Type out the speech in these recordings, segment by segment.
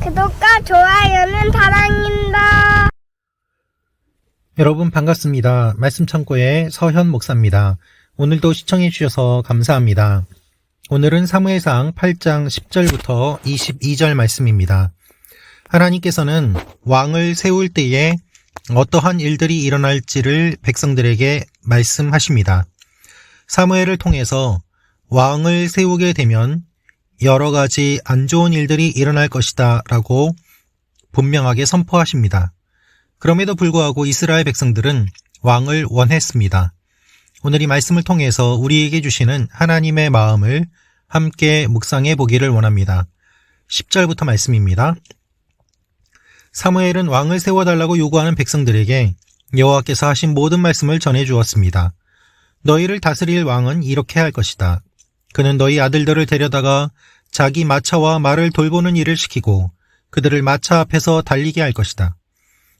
구독과 좋아요는 사랑입니다. 여러분 반갑습니다. 말씀창고의 서현 목사입니다. 오늘도 시청해 주셔서 감사합니다. 오늘은 사무엘상 8장 10절부터 22절 말씀입니다. 하나님께서는 왕을 세울 때에 어떠한 일들이 일어날지를 백성들에게 말씀하십니다. 사무엘을 통해서 왕을 세우게 되면 여러 가지 안 좋은 일들이 일어날 것이다 라고 분명하게 선포하십니다. 그럼에도 불구하고 이스라엘 백성들은 왕을 원했습니다. 오늘 이 말씀을 통해서 우리에게 주시는 하나님의 마음을 함께 묵상해 보기를 원합니다. 10절부터 말씀입니다. 사무엘은 왕을 세워달라고 요구하는 백성들에게 여호와께서 하신 모든 말씀을 전해 주었습니다. 너희를 다스릴 왕은 이렇게 할 것이다. 그는 너희 아들들을 데려다가 자기 마차와 말을 돌보는 일을 시키고 그들을 마차 앞에서 달리게 할 것이다.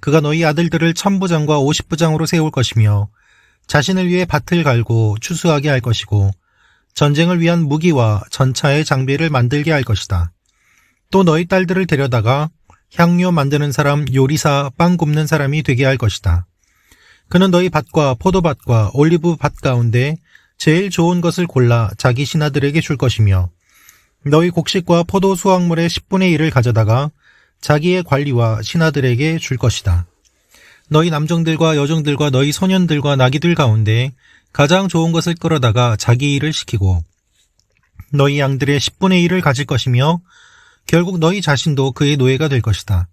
그가 너희 아들들을 1000부장과 50부장으로 세울 것이며 자신을 위해 밭을 갈고 추수하게 할 것이고 전쟁을 위한 무기와 전차의 장비를 만들게 할 것이다. 또 너희 딸들을 데려다가 향료 만드는 사람, 요리사, 빵 굽는 사람이 되게 할 것이다. 그는 너희 밭과 포도밭과 올리브 밭 가운데 제일 좋은 것을 골라 자기 신하들에게 줄 것이며 너희 곡식과 포도 수확물의 10분의 1을 가져다가 자기의 관리와 신하들에게 줄 것이다. 너희 남종들과 여종들과 너희 소년들과 나귀들 가운데 가장 좋은 것을 끌어다가 자기 일을 시키고 너희 양들의 10분의 1을 가질 것이며 결국 너희 자신도 그의 노예가 될 것이다.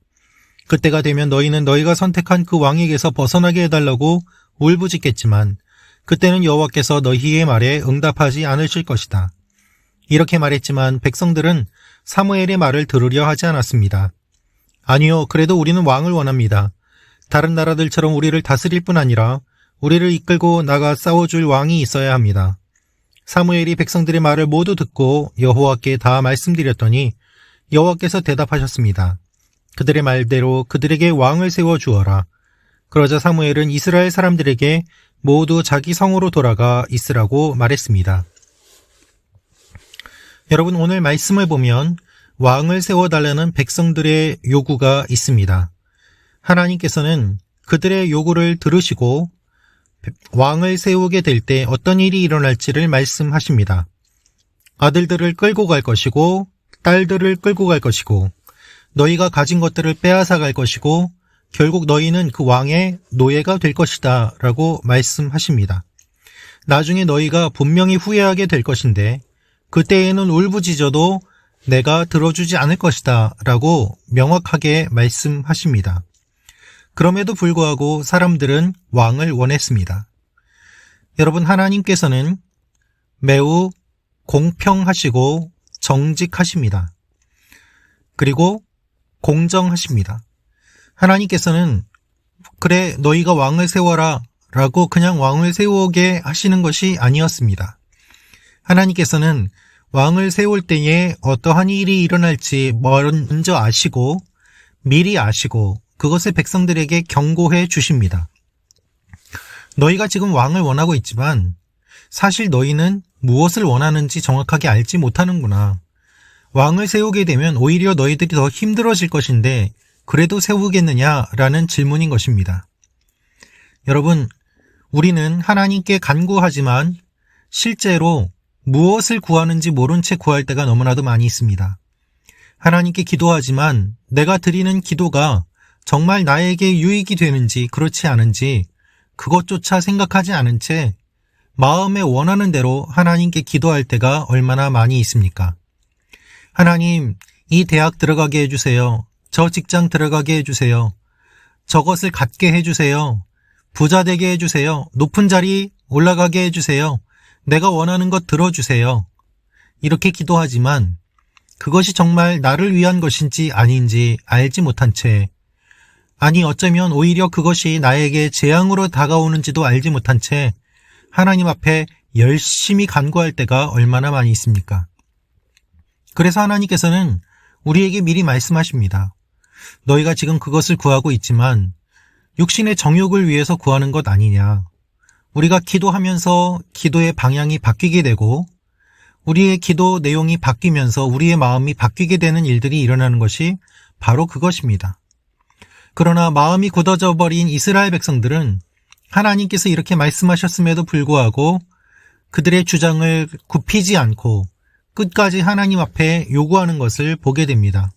그때가 되면 너희는 너희가 선택한 그 왕에게서 벗어나게 해달라고 울부짖겠지만 그때는 여호와께서 너희의 말에 응답하지 않으실 것이다. 이렇게 말했지만 백성들은 사무엘의 말을 들으려 하지 않았습니다. 아니요, 그래도 우리는 왕을 원합니다. 다른 나라들처럼 우리를 다스릴 뿐 아니라 우리를 이끌고 나가 싸워줄 왕이 있어야 합니다. 사무엘이 백성들의 말을 모두 듣고 여호와께 다 말씀드렸더니 여호와께서 대답하셨습니다. 그들의 말대로 그들에게 왕을 세워 주어라. 그러자 사무엘은 이스라엘 사람들에게 모두 자기 성으로 돌아가 있으라고 말했습니다. 여러분, 오늘 말씀을 보면 왕을 세워달라는 백성들의 요구가 있습니다. 하나님께서는 그들의 요구를 들으시고 왕을 세우게 될 때 어떤 일이 일어날지를 말씀하십니다. 아들들을 끌고 갈 것이고 딸들을 끌고 갈 것이고 너희가 가진 것들을 빼앗아 갈 것이고 결국 너희는 그 왕의 노예가 될 것이다 라고 말씀하십니다. 나중에 너희가 분명히 후회하게 될 것인데 그때에는 울부짖어도 내가 들어주지 않을 것이다 라고 명확하게 말씀하십니다. 그럼에도 불구하고 사람들은 왕을 원했습니다. 여러분, 하나님께서는 매우 공평하시고 정직하십니다. 그리고 공정하십니다. 하나님께서는 그래 너희가 왕을 세워라 라고 그냥 왕을 세우게 하시는 것이 아니었습니다. 하나님께서는 왕을 세울 때에 어떠한 일이 일어날지 먼저 아시고 미리 아시고 그것을 백성들에게 경고해 주십니다. 너희가 지금 왕을 원하고 있지만 사실 너희는 무엇을 원하는지 정확하게 알지 못하는구나. 왕을 세우게 되면 오히려 너희들이 더 힘들어질 것인데 그래도 세우겠느냐라는 질문인 것입니다. 여러분, 우리는 하나님께 간구하지만 실제로 무엇을 구하는지 모른 채 구할 때가 너무나도 많이 있습니다. 하나님께 기도하지만 내가 드리는 기도가 정말 나에게 유익이 되는지 그렇지 않은지 그것조차 생각하지 않은 채 마음에 원하는 대로 하나님께 기도할 때가 얼마나 많이 있습니까? 하나님, 이 대학 들어가게 해주세요. 저 직장 들어가게 해주세요. 저것을 갖게 해주세요. 부자 되게 해주세요. 높은 자리 올라가게 해주세요. 내가 원하는 것 들어주세요. 이렇게 기도하지만 그것이 정말 나를 위한 것인지 아닌지 알지 못한 채, 아니 어쩌면 오히려 그것이 나에게 재앙으로 다가오는지도 알지 못한 채 하나님 앞에 열심히 간구할 때가 얼마나 많이 있습니까? 그래서 하나님께서는 우리에게 미리 말씀하십니다. 너희가 지금 그것을 구하고 있지만 육신의 정욕을 위해서 구하는 것 아니냐. 우리가 기도하면서 기도의 방향이 바뀌게 되고 우리의 기도 내용이 바뀌면서 우리의 마음이 바뀌게 되는 일들이 일어나는 것이 바로 그것입니다. 그러나 마음이 굳어져 버린 이스라엘 백성들은 하나님께서 이렇게 말씀하셨음에도 불구하고 그들의 주장을 굽히지 않고 끝까지 하나님 앞에 요구하는 것을 보게 됩니다.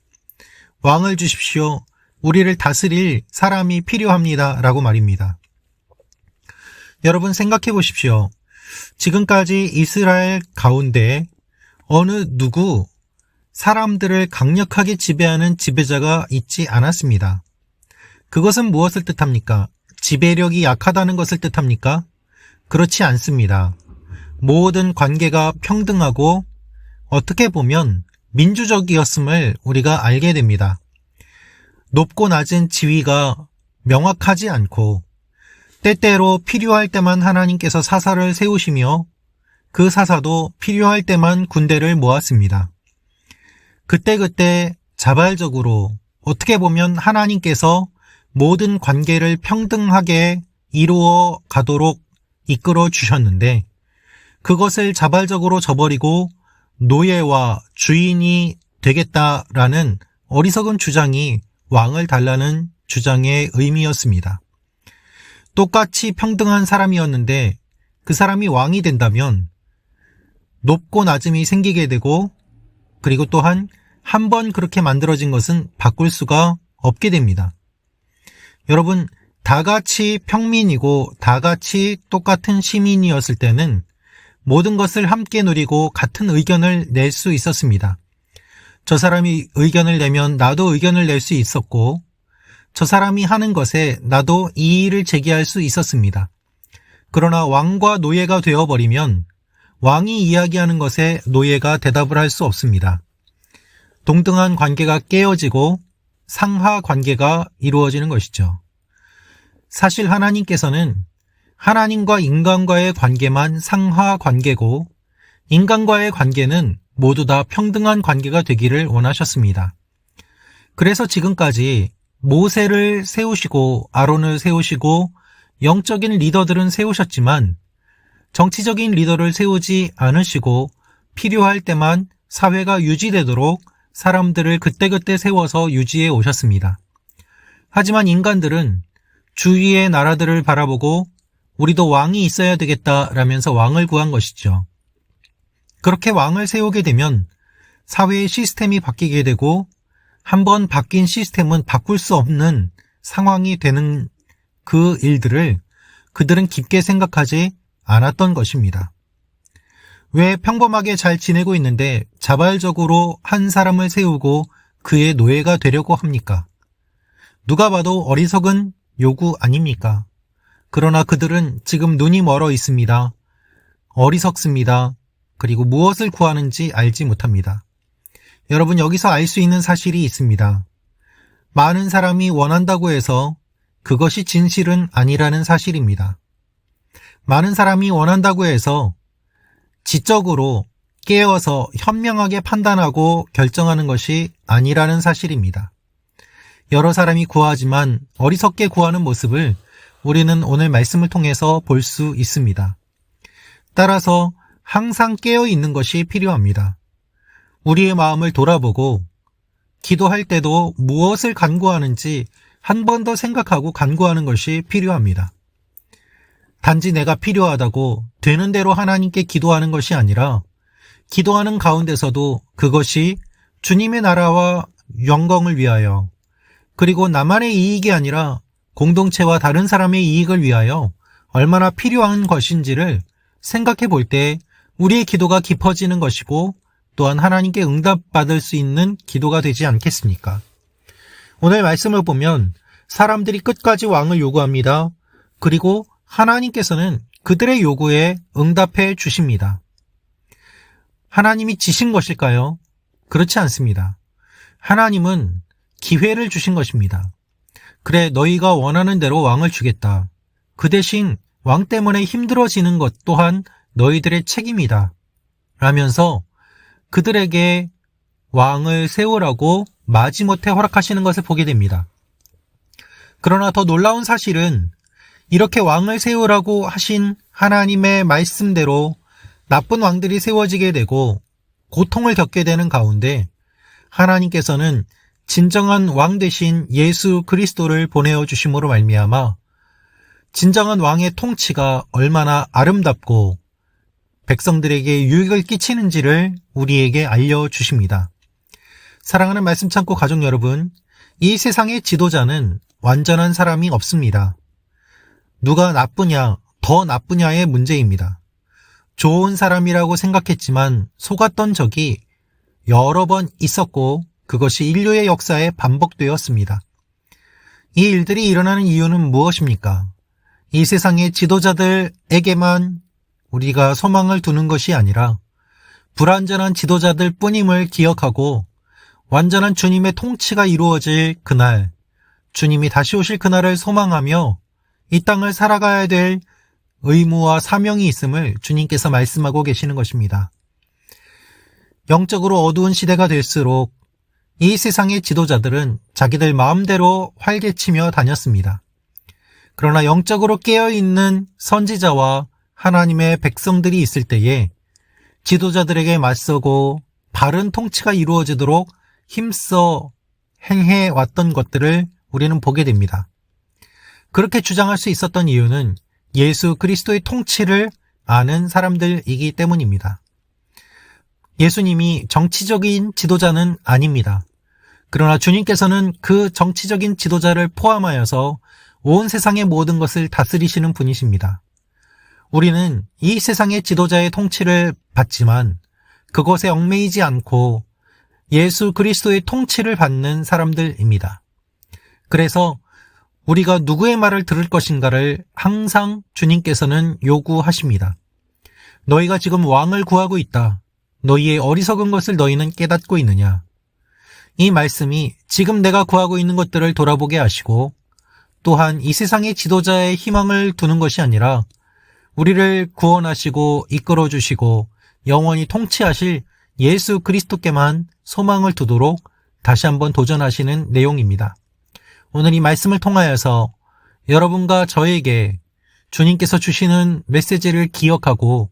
왕을 주십시오. 우리를 다스릴 사람이 필요합니다. 라고 말입니다. 여러분 생각해 보십시오. 지금까지 이스라엘 가운데 어느 누구 사람들을 강력하게 지배하는 지배자가 있지 않았습니다. 그것은 무엇을 뜻합니까? 지배력이 약하다는 것을 뜻합니까? 그렇지 않습니다. 모든 관계가 평등하고 어떻게 보면 민주적이었음을 우리가 알게 됩니다. 높고 낮은 지위가 명확하지 않고 때때로 필요할 때만 하나님께서 사사를 세우시며 그 사사도 필요할 때만 군대를 모았습니다. 그때그때 자발적으로 어떻게 보면 하나님께서 모든 관계를 평등하게 이루어 가도록 이끌어 주셨는데 그것을 자발적으로 저버리고 노예와 주인이 되겠다라는 어리석은 주장이 왕을 달라는 주장의 의미였습니다. 똑같이 평등한 사람이었는데 그 사람이 왕이 된다면 높고 낮음이 생기게 되고 그리고 또한 한 번 그렇게 만들어진 것은 바꿀 수가 없게 됩니다. 여러분, 다 같이 평민이고 다 같이 똑같은 시민이었을 때는 모든 것을 함께 누리고 같은 의견을 낼 수 있었습니다. 저 사람이 의견을 내면 나도 의견을 낼 수 있었고 저 사람이 하는 것에 나도 이의를 제기할 수 있었습니다. 그러나 왕과 노예가 되어버리면 왕이 이야기하는 것에 노예가 대답을 할 수 없습니다. 동등한 관계가 깨어지고 상하 관계가 이루어지는 것이죠. 사실 하나님께서는 하나님과 인간과의 관계만 상하 관계고 인간과의 관계는 모두 다 평등한 관계가 되기를 원하셨습니다. 그래서 지금까지 모세를 세우시고 아론을 세우시고 영적인 리더들은 세우셨지만 정치적인 리더를 세우지 않으시고 필요할 때만 사회가 유지되도록 사람들을 그때그때 세워서 유지해 오셨습니다. 하지만 인간들은 주위의 나라들을 바라보고 우리도 왕이 있어야 되겠다라면서 왕을 구한 것이죠. 그렇게 왕을 세우게 되면 사회의 시스템이 바뀌게 되고 한번 바뀐 시스템은 바꿀 수 없는 상황이 되는 그 일들을 그들은 깊게 생각하지 않았던 것입니다. 왜 평범하게 잘 지내고 있는데 자발적으로 한 사람을 세우고 그의 노예가 되려고 합니까? 누가 봐도 어리석은 요구 아닙니까? 그러나 그들은 지금 눈이 멀어 있습니다. 어리석습니다. 그리고 무엇을 구하는지 알지 못합니다. 여러분, 여기서 알 수 있는 사실이 있습니다. 많은 사람이 원한다고 해서 그것이 진실은 아니라는 사실입니다. 많은 사람이 원한다고 해서 지적으로 깨어서 현명하게 판단하고 결정하는 것이 아니라는 사실입니다. 여러 사람이 구하지만 어리석게 구하는 모습을 우리는 오늘 말씀을 통해서 볼 수 있습니다. 따라서 항상 깨어 있는 것이 필요합니다. 우리의 마음을 돌아보고 기도할 때도 무엇을 간구하는지 한 번 더 생각하고 간구하는 것이 필요합니다. 단지 내가 필요하다고 되는 대로 하나님께 기도하는 것이 아니라 기도하는 가운데서도 그것이 주님의 나라와 영광을 위하여 그리고 나만의 이익이 아니라 공동체와 다른 사람의 이익을 위하여 얼마나 필요한 것인지를 생각해 볼 때 우리의 기도가 깊어지는 것이고 또한 하나님께 응답받을 수 있는 기도가 되지 않겠습니까? 오늘 말씀을 보면 사람들이 끝까지 왕을 요구합니다. 그리고 하나님께서는 그들의 요구에 응답해 주십니다. 하나님이 지신 것일까요? 그렇지 않습니다. 하나님은 기회를 주신 것입니다. 그래, 너희가 원하는 대로 왕을 주겠다. 그 대신 왕 때문에 힘들어지는 것 또한 너희들의 책임이다. 라면서 그들에게 왕을 세우라고 마지못해 허락하시는 것을 보게 됩니다. 그러나 더 놀라운 사실은 이렇게 왕을 세우라고 하신 하나님의 말씀대로 나쁜 왕들이 세워지게 되고 고통을 겪게 되는 가운데 하나님께서는 진정한 왕 되신 예수 그리스도를 보내어 주심으로 말미암아 진정한 왕의 통치가 얼마나 아름답고 백성들에게 유익을 끼치는지를 우리에게 알려주십니다. 사랑하는 말씀 참고 가족 여러분, 이 세상의 지도자는 완전한 사람이 없습니다. 누가 나쁘냐, 더 나쁘냐의 문제입니다. 좋은 사람이라고 생각했지만 속았던 적이 여러 번 있었고 그것이 인류의 역사에 반복되었습니다. 이 일들이 일어나는 이유는 무엇입니까? 이 세상의 지도자들에게만 우리가 소망을 두는 것이 아니라 불완전한 지도자들 뿐임을 기억하고 완전한 주님의 통치가 이루어질 그날, 주님이 다시 오실 그날을 소망하며 이 땅을 살아가야 될 의무와 사명이 있음을 주님께서 말씀하고 계시는 것입니다. 영적으로 어두운 시대가 될수록 이 세상의 지도자들은 자기들 마음대로 활개치며 다녔습니다. 그러나 영적으로 깨어있는 선지자와 하나님의 백성들이 있을 때에 지도자들에게 맞서고 바른 통치가 이루어지도록 힘써 행해왔던 것들을 우리는 보게 됩니다. 그렇게 주장할 수 있었던 이유는 예수 그리스도의 통치를 아는 사람들이기 때문입니다. 예수님이 정치적인 지도자는 아닙니다. 그러나 주님께서는 그 정치적인 지도자를 포함하여서 온 세상의 모든 것을 다스리시는 분이십니다. 우리는 이 세상의 지도자의 통치를 받지만 그것에 얽매이지 않고 예수 그리스도의 통치를 받는 사람들입니다. 그래서 우리가 누구의 말을 들을 것인가를 항상 주님께서는 요구하십니다. 너희가 지금 왕을 구하고 있다. 너희의 어리석은 것을 너희는 깨닫고 있느냐? 이 말씀이 지금 내가 구하고 있는 것들을 돌아보게 하시고 또한 이 세상의 지도자의 희망을 두는 것이 아니라 우리를 구원하시고 이끌어 주시고 영원히 통치하실 예수 그리스도께만 소망을 두도록 다시 한번 도전하시는 내용입니다. 오늘 이 말씀을 통하여서 여러분과 저에게 주님께서 주시는 메시지를 기억하고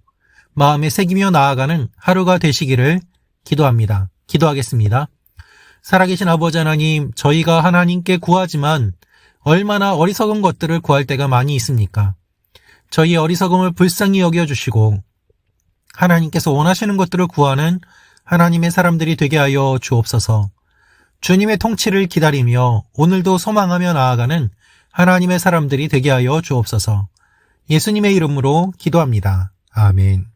마음에 새기며 나아가는 하루가 되시기를 기도합니다. 기도하겠습니다. 살아계신 아버지 하나님, 저희가 하나님께 구하지만 얼마나 어리석은 것들을 구할 때가 많이 있습니까? 저희의 어리석음을 불쌍히 여겨주시고 하나님께서 원하시는 것들을 구하는 하나님의 사람들이 되게 하여 주옵소서. 주님의 통치를 기다리며 오늘도 소망하며 나아가는 하나님의 사람들이 되게 하여 주옵소서. 예수님의 이름으로 기도합니다. 아멘.